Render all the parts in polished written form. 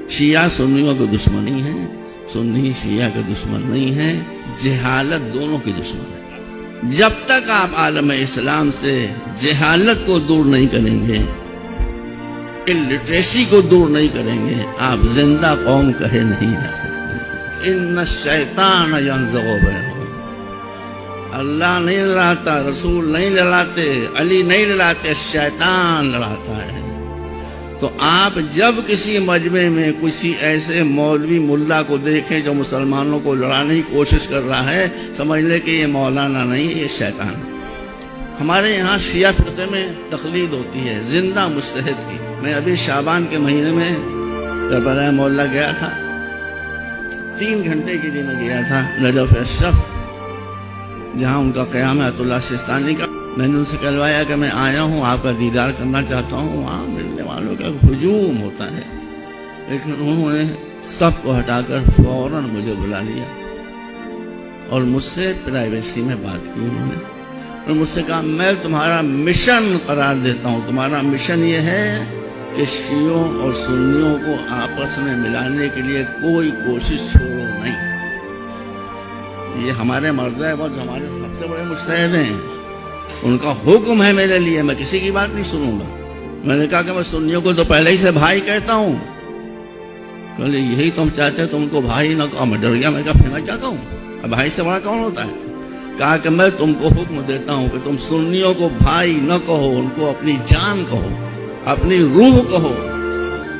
شیعہ سنیوں کے دشمن نہیں ہیں، سنی شیعہ کے دشمن نہیں ہیں، جہالت دونوں کی دشمن ہے۔ جب تک آپ عالم اسلام سے جہالت کو دور نہیں کریں گے، الٹریسی کو دور نہیں کریں گے، آپ زندہ قوم کہے نہیں جا سکتے۔ ان الشیطان ینزغ بینہم، اللہ نہیں لڑاتا، رسول نہیں لڑاتے، علی نہیں لڑاتے، شیطان لڑاتا ہے۔ تو آپ جب کسی مجمع میں کسی ایسے مولوی ملا کو دیکھیں جو مسلمانوں کو لڑانے کی کوشش کر رہا ہے، سمجھ لیں کہ یہ مولانا نہیں ہے، یہ شیطان ہے۔ ہمارے یہاں شیعہ فرقے میں تقلید ہوتی ہے زندہ مجتہد کی۔ میں ابھی شعبان کے مہینے میں کربلا محلہ گیا تھا، 3 گھنٹے کے لیے میں گیا تھا نجف اشرف، جہاں ان کا قیام ہے آیت اللہ سستانی کا۔ میں نے ان سے کہلوایا کہ میں آیا ہوں، آپ کا دیدار کرنا چاہتا ہوں۔ وہاں ملنے والوں کا ہجوم ہوتا ہے، لیکن انہوں نے سب کو ہٹا کر فوراً مجھے بلا لیا اور مجھ سے پرائیویسی میں بات کی انہوں نے، اور مجھ سے کہا میں تمہارا مشن قرار دیتا ہوں، تمہارا مشن یہ ہے کہ شیعوں اور سنیوں کو آپس میں ملانے کے لیے کوئی کوشش چھوڑو نہیں۔ یہ ہمارے مرزا ہے، وہ جو ہمارے سب سے بڑے مجتہد ہیں، ان کا حکم ہے میرے لیے، میں کسی کی بات نہیں سنوں گا۔ میں نے کہا کہ میں سنیوں کو تو پہلے ہی سے بھائی کہتا ہوں، کہ یہی تم چاہتے ہیں، تم کو بھائی نہ کہو۔ میں ڈر گیا، میں کہا پھر میں کیا کہوں، بھائی سے بڑا کون ہوتا ہے؟ کہا کہ میں تم کو حکم دیتا ہوں کہ تم سنیوں کو بھائی نہ کہو، ان کو اپنی جان کہو، اپنی روح کہو،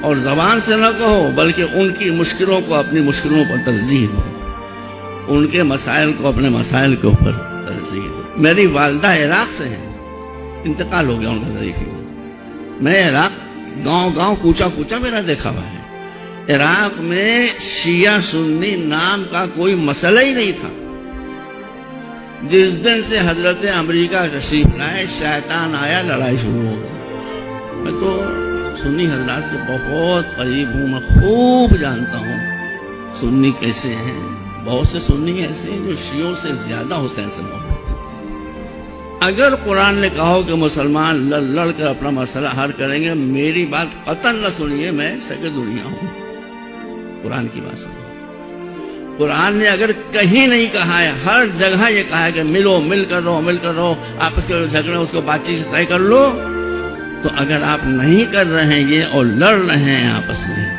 اور زبان سے نہ کہو، بلکہ ان کی مشکلوں کو اپنی مشکلوں پر ترجیح دو، ان کے مسائل کو اپنے مسائل کے اوپر ترجیح دو۔ میری والدہ عراق سے ہیں، انتقال ہو گیا ان کا ضعیف میں۔ میں عراق گاؤں گاؤں کوچا کوچا میرا دیکھا ہوا ہے۔ عراق میں شیعہ سنی نام کا کوئی مسئلہ ہی نہیں تھا۔ جس دن سے حضرت امریکہ تشریف لائے، شیطان آیا، لڑائی شروع ہو گئی۔ میں تو سنی حضرات سے بہت قریب ہوں، میں خوب جانتا ہوں سنی کیسے ہیں۔ بہت سے سنی ایسے ہیں جو شیعوں سے زیادہ حسین سے محبت کرتے ہیں۔ اگر قرآن نے کہا کہ مسلمان لڑ لڑ کر اپنا مسئلہ حل کریں گے، میری بات قطعاً نہ سنیے، میں سگے دنیا ہوں، قرآن کی بات سنیے۔ قرآن نے اگر کہیں نہیں کہا ہے، ہر جگہ یہ کہا ہے کہ ملو، مل کر رہو، مل کر رہو، آپس کے جو جھگڑے اس کو بات چیت سے طے کر لو۔ تو اگر آپ نہیں کر رہے ہیں یہ اور لڑ رہے ہیں آپس میں،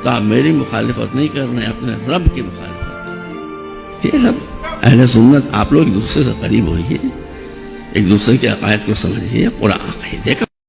تو آپ میری مخالفت نہیں کر رہے ہیں، اپنے رب کی مخالفت۔ یہ سب اہل سنت، آپ لوگ ایک دوسرے سے قریب ہوئیے، ایک دوسرے کے عقائد کو سمجھیے، قرآن عقیدے کا